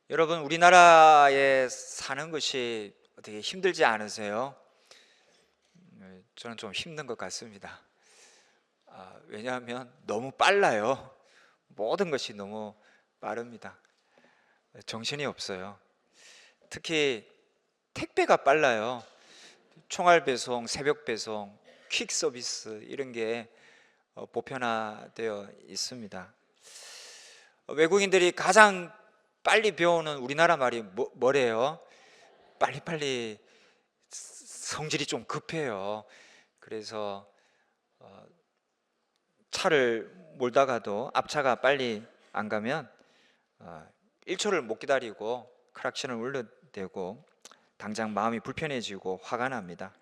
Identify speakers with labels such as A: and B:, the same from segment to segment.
A: 여러분, 우리나라에 사는 것이 되게 힘들지 않으세요? 저는 좀 힘든 것 같습니다. 왜냐하면 너무 빨라요. 모든 것이 너무 빠릅니다. 정신이 없어요. 특히 택배가 빨라요. 총알 배송, 새벽 배송, 퀵 서비스 이런 게 보편화되어 있습니다. 외국인들이 가장 빨리 배우는 우리나라 말이 뭐래요? 빨리빨리. 성질이 좀 급해요. 그래서 차를 몰다가도 앞차가 빨리 안 가면 1초를 못 기다리고 크락션을 울려대고 당장 마음이 불편해지고 화가 납니다.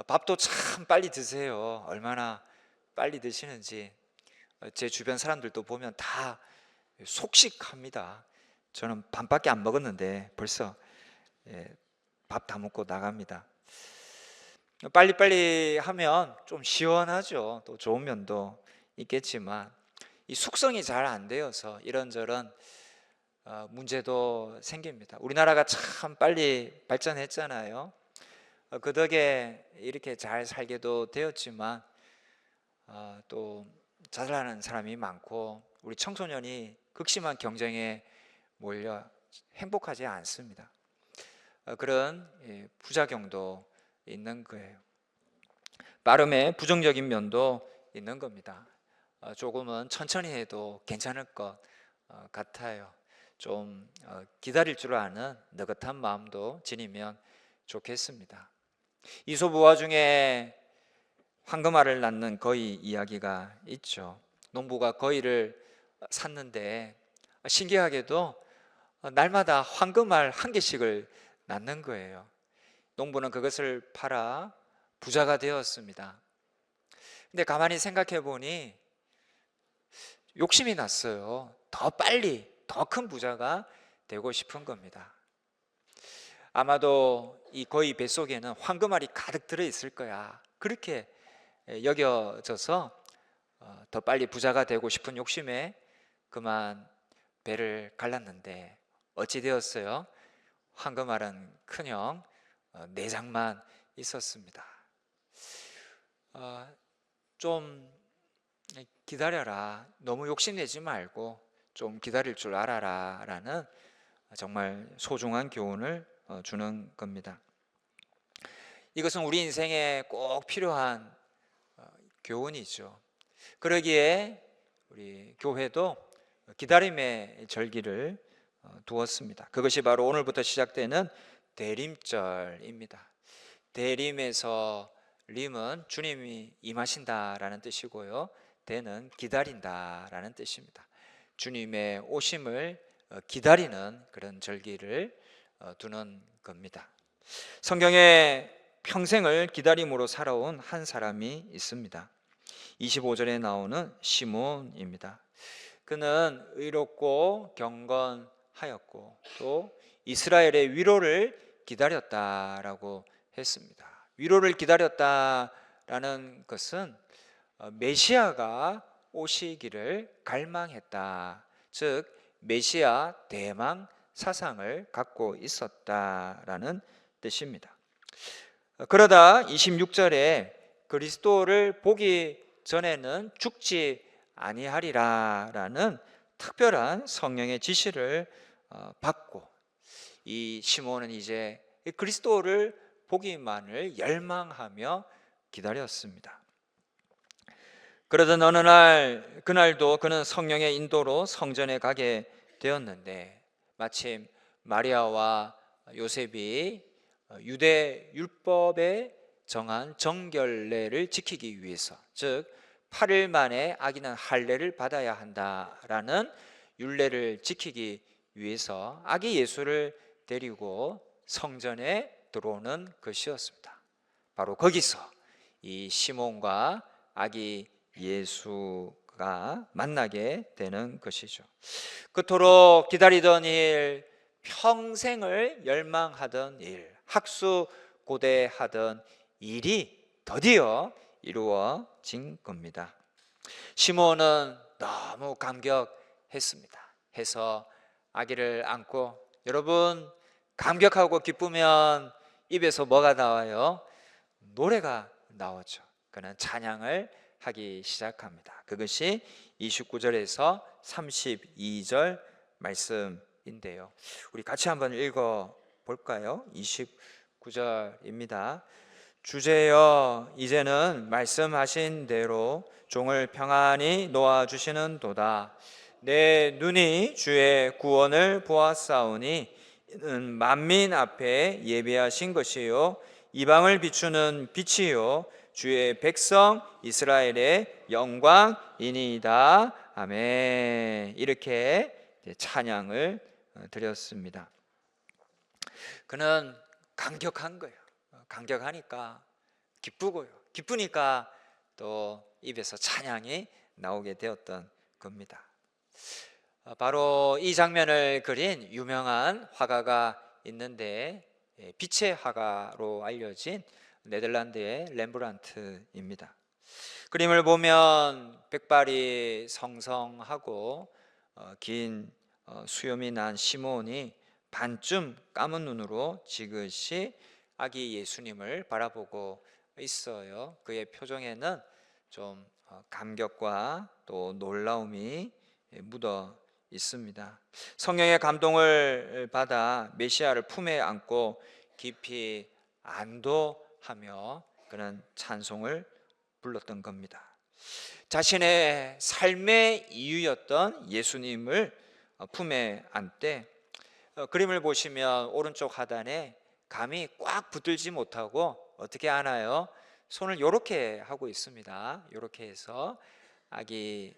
A: 밥도 참 빨리 드세요. 얼마나 빨리 드시는지. 제 주변 사람들도 보면 다 속식합니다. 저는 반밖에 안 먹었는데 벌써 밥 다 먹고 나갑니다. 빨리빨리 하면 좀 시원하죠. 또 좋은 면도 있겠지만 이 숙성이 잘 안 되어서 이런저런 문제도 생깁니다. 우리나라가 참 빨리 발전했잖아요. 그 덕에 이렇게 잘 살게도 되었지만 또 잘나는 사람이 많고 우리 청소년이 극심한 경쟁에 몰려 행복하지 않습니다. 그런 부작용도 있는 거예요. 빠름의 부정적인 면도 있는 겁니다. 조금은 천천히 해도 괜찮을 것 같아요. 좀 기다릴 줄 아는 느긋한 마음도 지니면 좋겠습니다. 이솝우화 중에 황금알을 낳는 거위 이야기가 있죠. 농부가 거위를 샀는데 신기하게도 날마다 황금알 한 개씩을 낳는 거예요. 농부는 그것을 팔아 부자가 되었습니다. 근데 가만히 생각해 보니 욕심이 났어요. 더 빨리 더 큰 부자가 되고 싶은 겁니다. 아마도 이 거위 뱃속에는 황금알이 가득 들어 있을 거야, 그렇게 여겨져서 더 빨리 부자가 되고 싶은 욕심에 그만 배를 갈랐는데 어찌 되었어요? 황금알은 커녕 내장만 있었습니다. 좀 기다려라, 너무 욕심내지 말고 좀 기다릴 줄 알아라 라는 정말 소중한 교훈을 주는 겁니다. 이것은 우리 인생에 꼭 필요한 교훈이죠. 그러기에 우리 교회도 기다림의 절기를 두었습니다. 그것이 바로 오늘부터 시작되는 대림절입니다. 대림에서 림은 주님이 임하신다라는 뜻이고요, 대는 기다린다라는 뜻입니다. 주님의 오심을 기다리는 그런 절기를 두는 겁니다. 성경에 평생을 기다림으로 살아온 한 사람이 있습니다. 25절에 나오는 시몬입니다. 그는 의롭고 경건하였고 또 이스라엘의 위로를 기다렸다라고 했습니다. 위로를 기다렸다라는 것은 메시아가 오시기를 갈망했다, 즉 메시아 대망 사상을 갖고 있었다라는 뜻입니다. 그러다 26절에 그리스도를 보기 전에는 죽지 아니하리라라는 특별한 성령의 지시를 받고 이 시몬은 이제 그리스도를 보기만을 열망하며 기다렸습니다. 그러던 어느 날, 그날도 그는 성령의 인도로 성전에 가게 되었는데 마침 마리아와 요셉이 유대 율법에 정한 정결례를 지키기 위해서, 즉 8일 만에 아기는 할례를 받아야 한다라는 율례를 지키기 위해서 아기 예수를 데리고 성전에 들어오는 것이었습니다. 바로 거기서 이 시몬과 아기 예수가 만나게 되는 것이죠. 그토록 기다리던 일, 평생을 열망하던 일, 학수고대하던 일이 드디어 이루어진 겁니다. 시몬은 너무 감격했습니다. 해서 아기를 안고, 여러분 감격하고 기쁘면 입에서 뭐가 나와요? 노래가 나오죠. 그는 찬양을 하기 시작합니다. 그것이 29절에서 32절 말씀인데요. 우리 같이 한번 읽어 볼까요? 29절입니다. 주제여, 이제는 말씀하신 대로 종을 평안히 놓아주시는도다. 내 눈이 주의 구원을 보았사오니 이는 만민 앞에 예비하신 것이요 이방을 비추는 빛이요 주의 백성 이스라엘의 영광이니이다. 아멘. 이렇게 찬양을 드렸습니다. 그는 감격한 거예요. 감격하니까 기쁘고요. 기쁘니까 또 입에서 찬양이 나오게 되었던 겁니다. 바로 이 장면을 그린 유명한 화가가 있는데 빛의 화가로 알려진 네덜란드의 렘브란트입니다. 그림을 보면 백발이 성성하고 긴 수염이 난 시몬이 반쯤 감은 눈으로 지그시 아기 예수님을 바라보고 있어요. 그의 표정에는 좀 감격과 또 놀라움이 묻어 있습니다. 성령의 감동을 받아 메시아를 품에 안고 깊이 안도하며 그는 찬송을 불렀던 겁니다. 자신의 삶의 이유였던 예수님을 품에 안되 그림을 보시면 오른쪽 하단에 감이 꽉 붙들지 못하고 어떻게 안아요? 손을 이렇게 하고 있습니다. 이렇게 해서 아기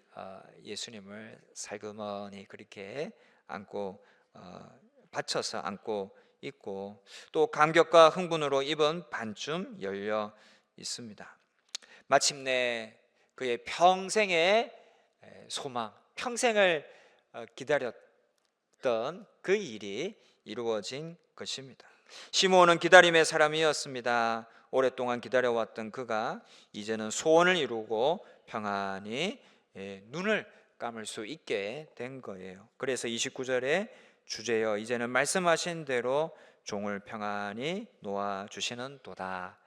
A: 예수님을 살그머니 그렇게 안고 받쳐서 안고 있고, 또 감격과 흥분으로 입은 반쯤 열려 있습니다. 마침내 그의 평생의 소망, 평생을 기다렸던 그 일이 이루어진 것입니다. 시므온은 기다림의 사람이었습니다. 오랫동안 기다려왔던 그가 이제는 소원을 이루고 평안히 눈을 감을 수 있게 된 거예요. 그래서 29절에 주제여, 이제는 말씀하신 대로 종을 평안히 놓아주시는 도다.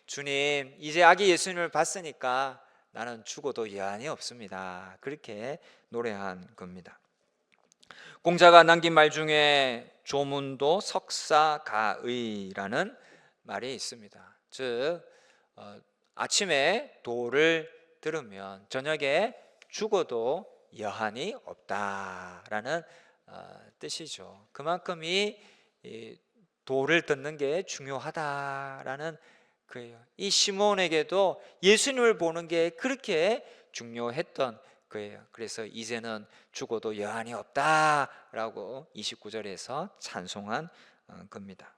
A: 주님, 이제 아기 예수님을 봤으니까 나는 죽어도 여한이 없습니다. 그렇게 노래한 겁니다. 공자가 남긴 말 중에 조문도 석사가의라는 말이 있습니다. 즉 아침에 도를 들으면 저녁에 죽어도 여한이 없다라는 뜻이죠. 그만큼 이 도를 듣는 게 중요하다라는 거예요. 이 시몬에게도 예수님을 보는 게 그렇게 중요했던 거예요. 그래서 이제는 죽어도 여한이 없다라고 29절에서 찬송한 겁니다.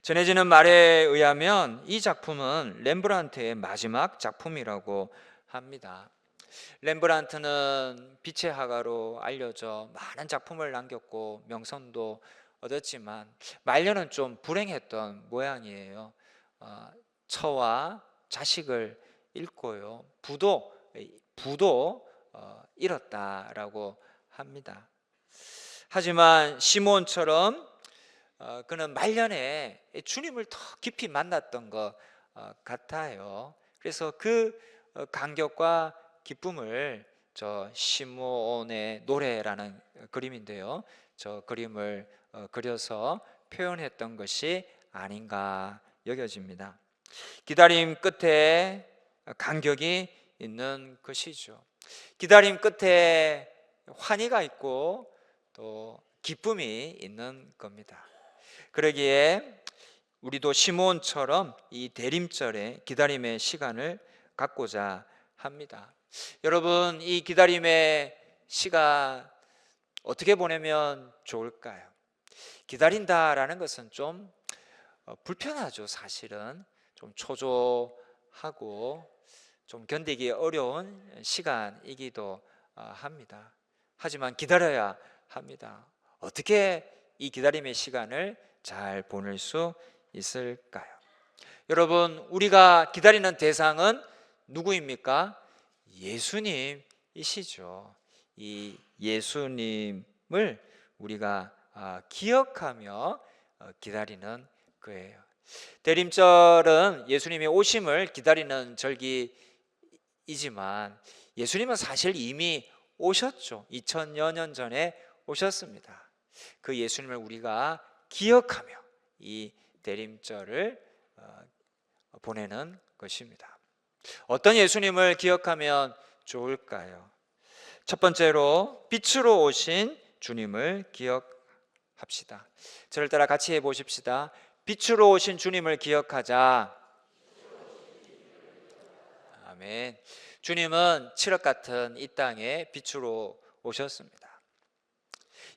A: 전해지는 말에 의하면 이 작품은 렘브란트의 마지막 작품이라고 합니다. 렘브란트는 빛의 화가로 알려져 많은 작품을 남겼고 명성도 얻었지만 말년은 좀 불행했던 모양이에요. 처와 자식을 잃고요, 부도 잃었다라고 합니다. 하지만 시몬처럼 그는 말년에 주님을 더 깊이 만났던 것 같아요. 그래서 그 감격과 기쁨을 저 시몬의 노래라는 그림인데요, 저 그림을 그려서 표현했던 것이 아닌가 여겨집니다. 기다림 끝에 감격이 있는 것이죠. 기다림 끝에 환희가 있고 또 기쁨이 있는 겁니다. 그러기에 우리도 시몬처럼 이 대림절에 기다림의 시간을 갖고자 합니다. 여러분, 이 기다림의 시간 어떻게 보내면 좋을까요? 기다린다라는 것은 좀 불편하죠. 사실은 좀 초조하고 좀 견디기 어려운 시간이기도 합니다. 하지만 기다려야 합니다. 어떻게 이 기다림의 시간을 잘 보낼 수 있을까요? 여러분, 우리가 기다리는 대상은 누구입니까? 예수님이시죠. 이 예수님을 우리가 기억하며 기다리는 거예요. 대림절은 예수님이 오심을 기다리는 절기이지만 예수님은 사실 이미 오셨죠. 2000여 년 전에 오셨습니다. 그 예수님을 우리가 기억하며 이 대림절을 보내는 것입니다. 어떤 예수님을 기억하면 좋을까요? 첫 번째로 빛으로 오신 주님을 기억합시다. 저를 따라 같이 해보십시다. 빛으로 오신 주님을 기억하자. 아멘. 주님은 칠흑 같은 이 땅에 빛으로 오셨습니다.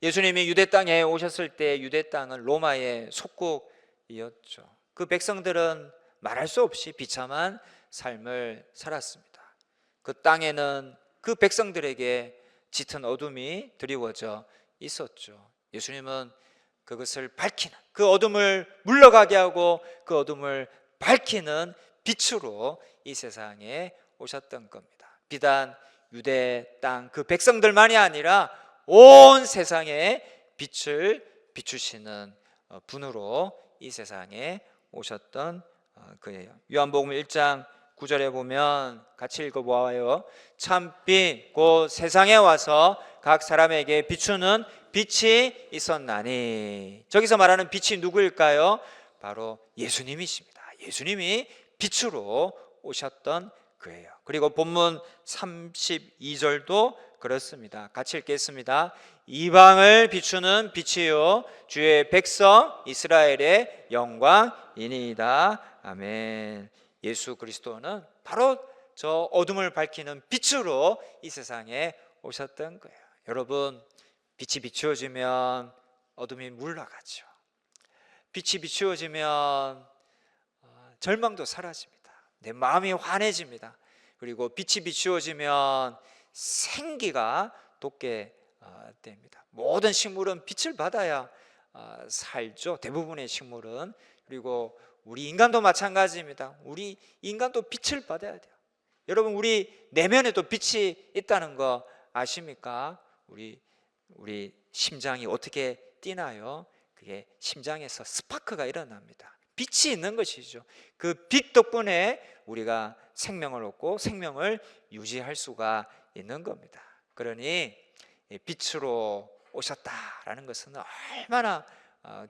A: 예수님이 유대 땅에 오셨을 때 유대 땅은 로마의 속국이었죠. 그 백성들은 말할 수 없이 비참한 삶을 살았습니다. 그 땅에는 그 백성들에게 짙은 어둠이 드리워져 있었죠. 예수님은 그것을 밝히는, 그 어둠을 물러가게 하고 그 어둠을 밝히는 빛으로 이 세상에 오셨던 겁니다. 비단 유대 땅 그 백성들만이 아니라 온 세상에 빛을 비추시는 분으로 이 세상에 오셨던 그예요. 요한복음 1장 9절에 보면 같이 읽어보아요. 참빛 곧 세상에 와서 각 사람에게 비추는 빛이 있었나니. 저기서 말하는 빛이 누구일까요? 바로 예수님이십니다. 예수님이 빛으로 오셨던 그예요. 그리고 본문 32절도 그렇습니다. 같이 읽겠습니다. 이방을 비추는 빛이요 주의 백성 이스라엘의 영광이니이다. 아멘. 예수 그리스도는 바로 저 어둠을 밝히는 빛으로 이 세상에 오셨던 거예요. 여러분, 빛이 비추어지면 어둠이 물러가죠. 빛이 비추어지면 절망도 사라집니다. 내 마음이 환해집니다. 그리고 빛이 비추어지면 생기가 돋게 됩니다. 모든 식물은 빛을 받아야 살죠. 대부분의 식물은. 그리고 우리 인간도 마찬가지입니다. 우리 인간도 빛을 받아야 돼요. 여러분, 우리 내면에도 빛이 있다는 거 아십니까? 우리 심장이 어떻게 뛰나요? 그게 심장에서 스파크가 일어납니다. 빛이 있는 것이죠. 그 빛 덕분에 우리가 생명을 얻고 생명을 유지할 수가 있는 겁니다. 그러니 빛으로 오셨다라는 것은 얼마나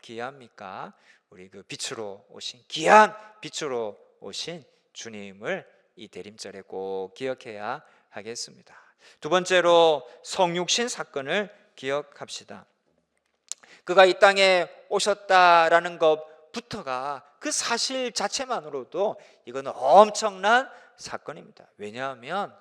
A: 귀합니까? 우리 그 빛으로 오신, 귀한 빛으로 오신 주님을 이 대림절에 꼭 기억해야 하겠습니다. 두 번째로 성육신 사건을 기억합시다. 그가 이 땅에 오셨다라는 것부터가 그 사실 자체만으로도 이거는 엄청난 사건입니다. 왜냐하면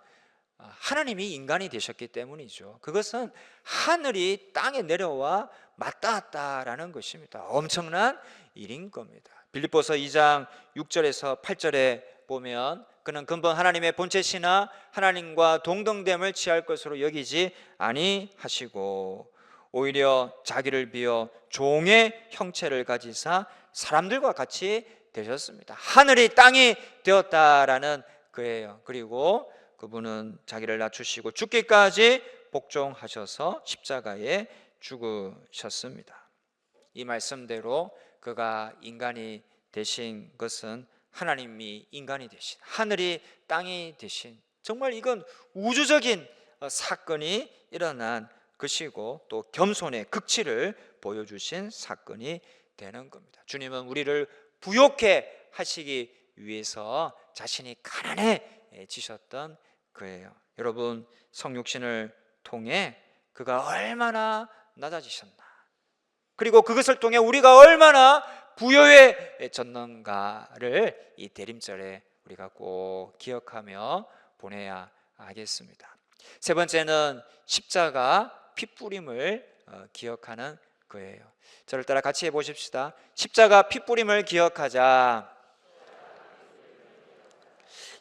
A: 하나님이 인간이 되셨기 때문이죠. 그것은 하늘이 땅에 내려와 맞닿았다라는 것입니다. 엄청난 일인 겁니다. 빌립보서 2장 6절에서 8절에 보면 그는 근본 하나님의 본체시나 하나님과 동등됨을 취할 것으로 여기지 아니하시고 오히려 자기를 비어 종의 형체를 가지사 사람들과 같이 되셨습니다. 하늘이 땅이 되었다라는 거예요. 그리고 그분은 자기를 낮추시고 죽기까지 복종하셔서 십자가에 죽으셨습니다. 이 말씀대로 그가 인간이 되신 것은 하나님이 인간이 되신, 하늘이 땅이 되신, 정말 이건 우주적인 사건이 일어난 것이고 또 겸손의 극치를 보여주신 사건이 되는 겁니다. 주님은 우리를 부욕해 하시기 위해서 자신이 가난해지셨던 거예요. 여러분, 성육신을 통해 그가 얼마나 낮아지셨나, 그리고 그것을 통해 우리가 얼마나 부여해졌는가를 이 대림절에 우리가 꼭 기억하며 보내야 하겠습니다. 세 번째는 십자가 핏뿌림을 기억하는 거예요. 저를 따라 같이 해보십시다. 십자가 핏뿌림을 기억하자.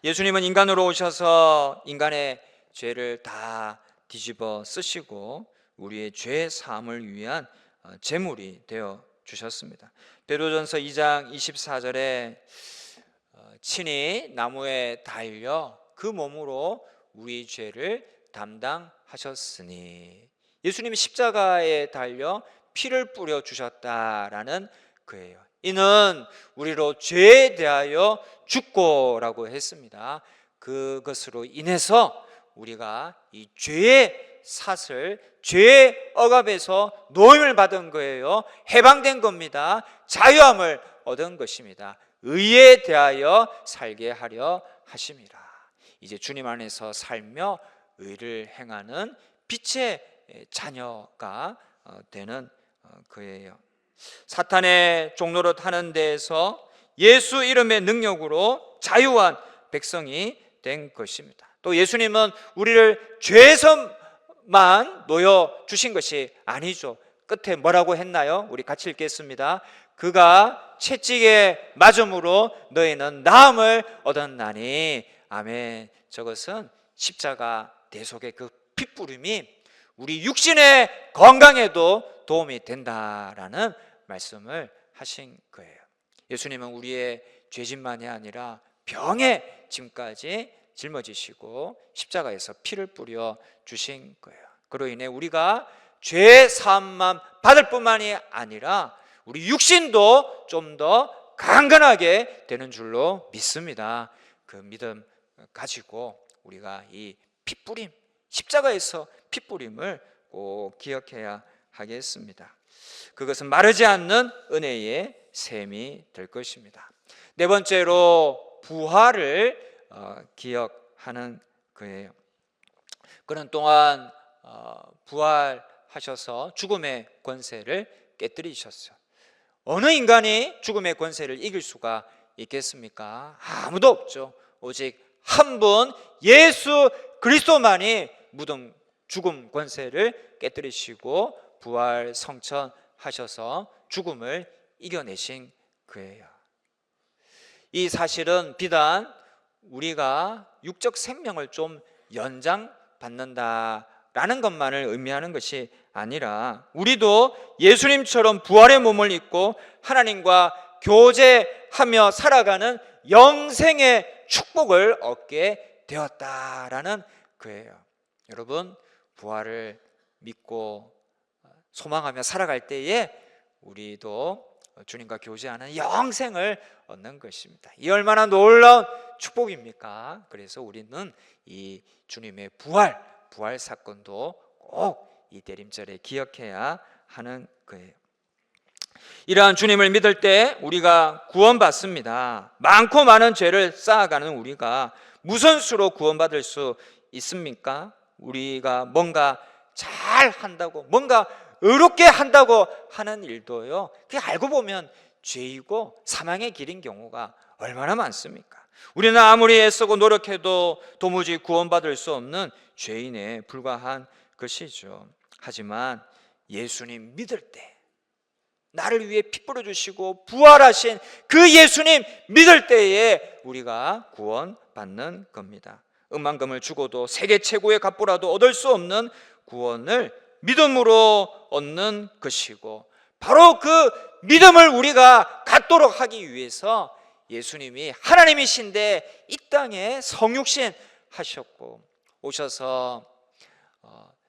A: 예수님은 인간으로 오셔서 인간의 죄를 다 뒤집어 쓰시고 우리의 죄 사함을 위한 제물이 되어 주셨습니다. 베드로전서 2장 24절에 친히 나무에 달려 그 몸으로 우리 죄를 담당하셨으니, 예수님이 십자가에 달려 피를 뿌려 주셨다라는 거예요. 이는 우리로 죄에 대하여 죽고라고 했습니다. 그것으로 인해서 우리가 이 죄의 삭을, 죄의 억압에서 노임을 받은 거예요. 해방된 겁니다. 자유함을 얻은 것입니다. 의에 대하여 살게 하려 하심이라. 이제 주님 안에서 살며 의를 행하는 빛의 자녀가 되는 거예요. 사탄의 종노릇 하는 데에서 예수 이름의 능력으로 자유한 백성이 된 것입니다. 또 예수님은 우리를 죄에서만 놓여 주신 것이 아니죠. 끝에 뭐라고 했나요? 우리 같이 읽겠습니다. 그가 채찍에 맞음으로 너희는 나음을 얻었나니. 아멘. 저것은 십자가 대속의 그 핏부림이 우리 육신의 건강에도 도움이 된다라는 말씀을 하신 거예요. 예수님은 우리의 죄짐만이 아니라 병의 짐까지 짊어지시고 십자가에서 피를 뿌려 주신 거예요. 그로 인해 우리가 죄 사함만 받을 뿐만이 아니라 우리 육신도 좀 더 강건하게 되는 줄로 믿습니다. 그 믿음 가지고 우리가 이 핏부림, 십자가에서 핏부림을 꼭 기억해야 하겠습니다. 그것은 마르지 않는 은혜의 셈이 될 것입니다. 네 번째로 부활을 기억하는 거예요. 그런 동안 부활하셔서 죽음의 권세를 깨뜨리셨어요. 어느 인간이 죽음의 권세를 이길 수가 있겠습니까? 아무도 없죠. 오직 한 분 예수 그리스도만이 무덤 죽음 권세를 깨뜨리시고 부활 성천하셔서 죽음을 이겨내신 거예요. 이 사실은 비단 우리가 육적 생명을 좀 연장받는다라는 것만을 의미하는 것이 아니라 우리도 예수님처럼 부활의 몸을 입고 하나님과 교제하며 살아가는 영생의 축복을 얻게 되었다라는 거예요. 여러분, 부활을 믿고 소망하며 살아갈 때에 우리도 주님과 교제하는 영생을 얻는 것입니다. 이 얼마나 놀라운 축복입니까? 그래서 우리는 이 주님의 부활 사건도 꼭 이 대림절에 기억해야 하는 거예요. 이러한 주님을 믿을 때 우리가 구원받습니다. 많고 많은 죄를 쌓아가는 우리가 무슨 수로 구원받을 수 있습니까? 우리가 뭔가 잘 한다고, 뭔가 의롭게 한다고 하는 일도요, 그게 알고 보면 죄이고 사망의 길인 경우가 얼마나 많습니까? 우리는 아무리 애쓰고 노력해도 도무지 구원받을 수 없는 죄인에 불과한 것이죠. 하지만 예수님 믿을 때, 나를 위해 피 뿌려주시고 부활하신 그 예수님 믿을 때에 우리가 구원받는 겁니다. 억만금을 주고도 세계 최고의 값보라도 얻을 수 없는 구원을 믿음으로 얻는 것이고, 바로 그 믿음을 우리가 갖도록 하기 위해서 예수님이 하나님이신데 이 땅에 성육신 하셨고 오셔서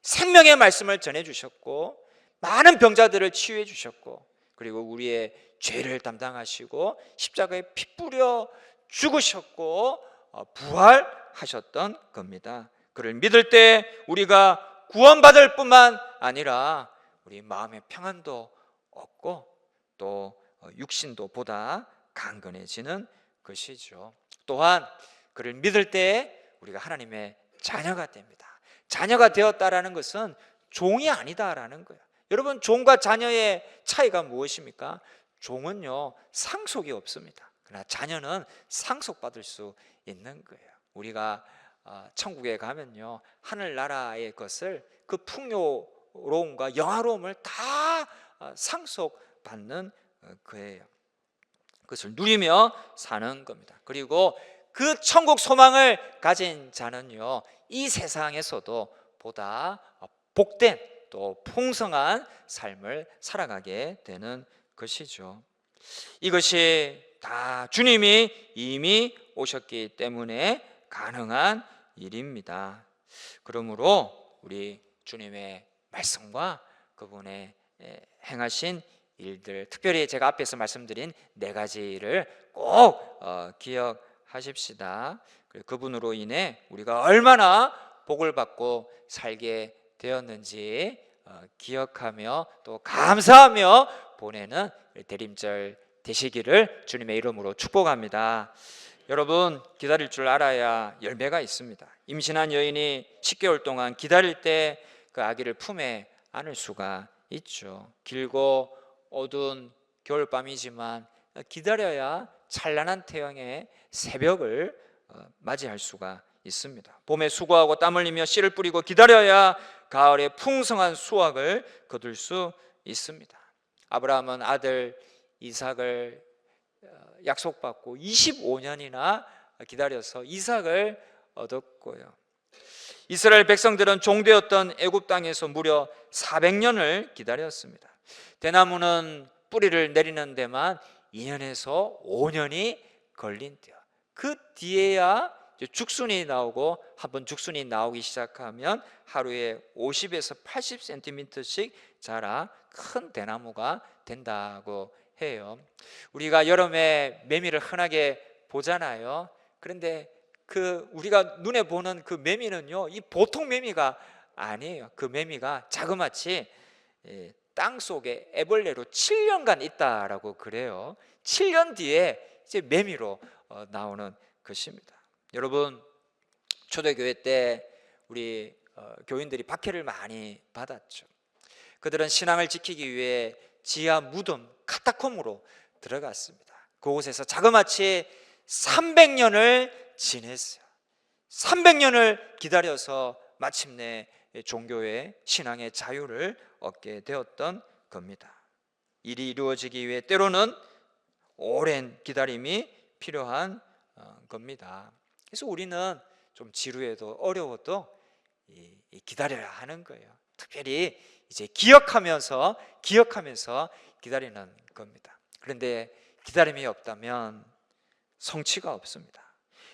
A: 생명의 말씀을 전해주셨고 많은 병자들을 치유해 주셨고, 그리고 우리의 죄를 담당하시고 십자가에 피 뿌려 죽으셨고 부활하셨던 겁니다. 그를 믿을 때 우리가 구원받을 뿐만 아니라 우리 마음의 평안도 얻고 또 육신도 보다 강건해지는 것이죠. 또한 그를 믿을 때 우리가 하나님의 자녀가 됩니다. 자녀가 되었다라는 것은 종이 아니다라는 거예요. 여러분, 종과 자녀의 차이가 무엇입니까? 종은요, 상속이 없습니다. 그러나 자녀는 상속받을 수 있는 거예요. 우리가 천국에 가면요, 하늘나라의 것을, 그 풍요로움과 영화로움을 다 상속받는 거예요. 그것을 누리며 사는 겁니다. 그리고 그 천국 소망을 가진 자는요, 이 세상에서도 보다 복된 또 풍성한 삶을 살아가게 되는 것이죠. 이것이 다 주님이 이미 오셨기 때문에 가능한 일입니다. 그러므로 우리 주님의 말씀과 그분의 행하신 일들, 특별히 제가 앞에서 말씀드린 네 가지를 꼭 기억하십시다. 그분으로 인해 우리가 얼마나 복을 받고 살게 되었는지 기억하며 또 감사하며 보내는 대림절 되시기를 주님의 이름으로 축복합니다. 여러분, 기다릴 줄 알아야 열매가 있습니다. 임신한 여인이 10개월 동안 기다릴 때 그 아기를 품에 안을 수가 있죠. 길고 어두운 겨울밤이지만 기다려야 찬란한 태양의 새벽을 맞이할 수가 있습니다. 봄에 수고하고 땀 흘리며 씨를 뿌리고 기다려야 가을에 풍성한 수확을 거둘 수 있습니다. 아브라함은 아들 이삭을 약속받고 25년이나 기다려서 이삭을 얻었고요. 이스라엘 백성들은 종되었던 애굽 땅에서 무려 400년을 기다렸습니다. 대나무는 뿌리를 내리는 데만 2년에서 5년이 걸린대요. 그 뒤에야 죽순이 나오고, 한번 죽순이 나오기 시작하면 하루에 50에서 80cm씩 자라 큰 대나무가 된다고 해요. 우리가 여름에 매미를 흔하게 보잖아요. 그런데 우리가 눈에 보는 그 매미는요, 이 보통 매미가 아니에요. 그 매미가 자그마치 땅 속에 애벌레로 7년간 있다라고 그래요. 7년 뒤에 이제 매미로 나오는 것입니다. 여러분, 초대교회 때 우리 교인들이 박해를 많이 받았죠. 그들은 신앙을 지키기 위해 지하 무덤 카타콤으로 들어갔습니다. 그곳에서 자그마치 300년을 지냈어요. 300년을 기다려서 마침내 종교의 신앙의 자유를 얻게 되었던 겁니다. 일이 이루어지기 위해 때로는 오랜 기다림이 필요한 겁니다. 그래서 우리는 좀 지루해도 어려워도 기다려야 하는 거예요. 특별히 이제 기억하면서 기다리는 겁니다. 그런데 기다림이 없다면 성취가 없습니다.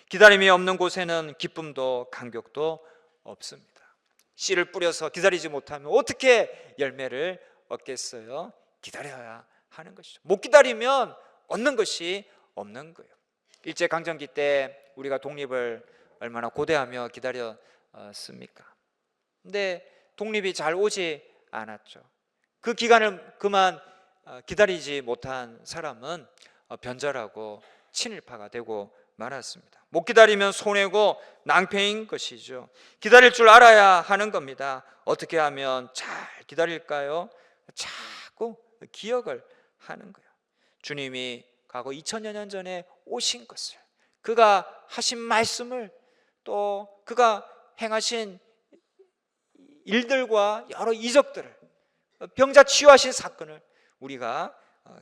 A: 기다림이 없는 곳에는 기쁨도 감격도 없습니다. 씨를 뿌려서 기다리지 못하면 어떻게 열매를 얻겠어요? 기다려야 하는 것이죠. 못 기다리면 얻는 것이 없는 거예요. 일제강점기 때 우리가 독립을 얼마나 고대하며 기다렸습니까? 근데 독립이 잘 오지 않았죠. 그 기간을 그만 기다리지 못한 사람은 변절하고 친일파가 되고 말았습니다. 못 기다리면 손해고 낭패인 것이죠. 기다릴 줄 알아야 하는 겁니다. 어떻게 하면 잘 기다릴까요? 자꾸 기억을 하는 거예요. 주님이 과거 2000여 년 전에 오신 것을, 그가 하신 말씀을, 또 그가 행하신 일들과 여러 이적들을, 병자 치유하신 사건을 우리가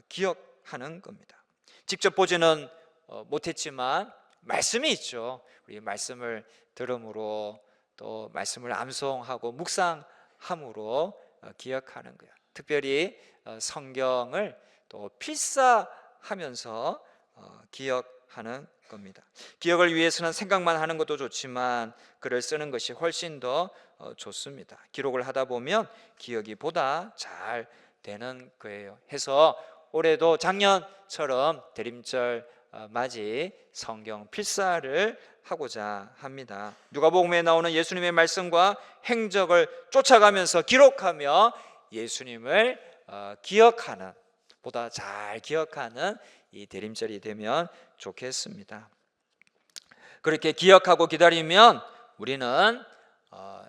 A: 기억하는 겁니다. 직접 보지는 못했지만 말씀이 있죠. 우리 말씀을 들음으로, 또 말씀을 암송하고 묵상함으로 기억하는 거예요. 특별히 성경을 또 필사하면서 기억하는 겁니다. 기억을 위해서는 생각만 하는 것도 좋지만 글을 쓰는 것이 훨씬 더 좋습니다. 기록을 하다 보면 기억이 보다 잘 되는 거예요. 해서 올해도 작년처럼 대림절 맞이 성경 필사를 하고자 합니다. 누가복음에 나오는 예수님의 말씀과 행적을 쫓아가면서 기록하며 예수님을 기억하는, 보다 잘 기억하는 이 대림절이 되면 좋겠습니다. 그렇게 기억하고 기다리면 우리는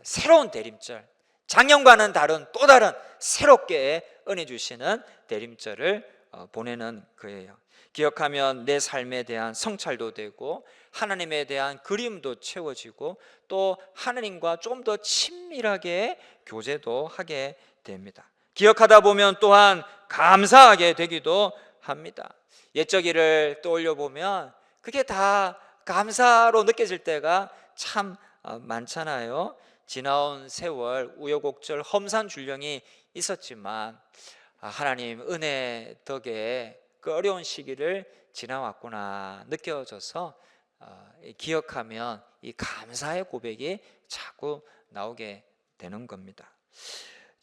A: 새로운 대림절, 작년과는 다른 또 다른 새롭게 은혜 주시는 대림절을 보내는 거예요. 기억하면 내 삶에 대한 성찰도 되고 하나님에 대한 그리움도 채워지고 또 하나님과 좀 더 친밀하게 교제도 하게 됩니다. 기억하다 보면 또한 감사하게 되기도 합니다. 옛적 일을 떠올려 보면 그게 다 감사로 느껴질 때가 참 많잖아요. 지나온 세월 우여곡절 험산줄령이 있었지만 하나님 은혜 덕에 그 어려운 시기를 지나왔구나 느껴져서 기억하면 이 감사의 고백이 자꾸 나오게 되는 겁니다.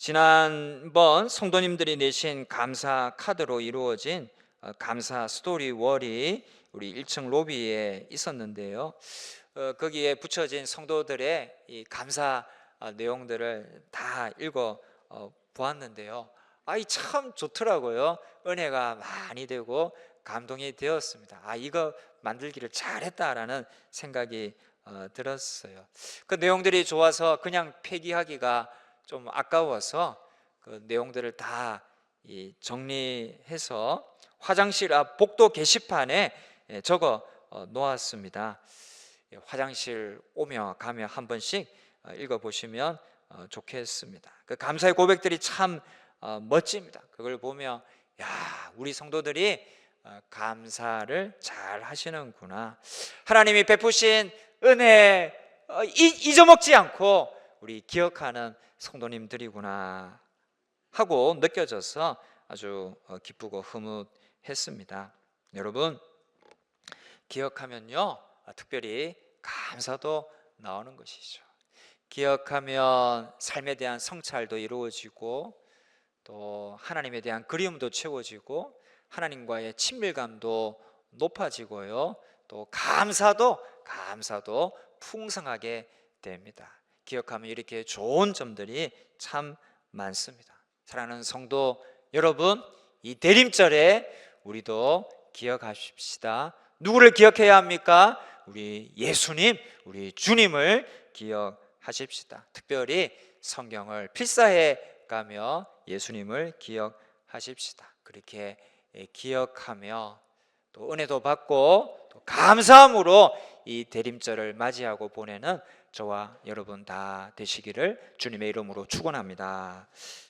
A: 지난번 성도님들이 내신 감사 카드로 이루어진 감사 스토리 월이 우리 1층 로비에 있었는데요. 거기에 붙여진 성도들의 이 감사 내용들을 다 읽어 보았는데요. 이 참 좋더라고요. 은혜가 많이 되고 감동이 되었습니다. 이거 만들기를 잘했다라는 생각이 들었어요. 그 내용들이 좋아서 그냥 폐기하기가 좀 아까워서 그 내용들을 다 정리해서 화장실 앞 복도 게시판에 적어 놓았습니다. 화장실 오며 가며 한 번씩 읽어보시면 좋겠습니다. 그 감사의 고백들이 참 멋집니다. 그걸 보며 우리 성도들이 감사를 잘 하시는구나, 하나님이 베푸신 은혜 잊어먹지 않고 우리 기억하는 성도님들이구나 하고 느껴져서 아주 기쁘고 흐뭇했습니다. 여러분, 기억하면요 특별히 감사도 나오는 것이죠. 기억하면 삶에 대한 성찰도 이루어지고 또 하나님에 대한 그리움도 채워지고 하나님과의 친밀감도 높아지고요, 또 감사도 풍성하게 됩니다. 기억하면 이렇게 좋은 점들이 참 많습니다. 사랑하는 성도 여러분, 이 대림절에 우리도 기억하십시다. 누구를 기억해야 합니까? 우리 예수님, 우리 주님을 기억하십시다. 특별히 성경을 필사해 가며 예수님을 기억하십시다. 그렇게 기억하며 또 은혜도 받고 또 감사함으로 이 대림절을 맞이하고 보내는 저와 여러분 다 되시기를 주님의 이름으로 축원합니다.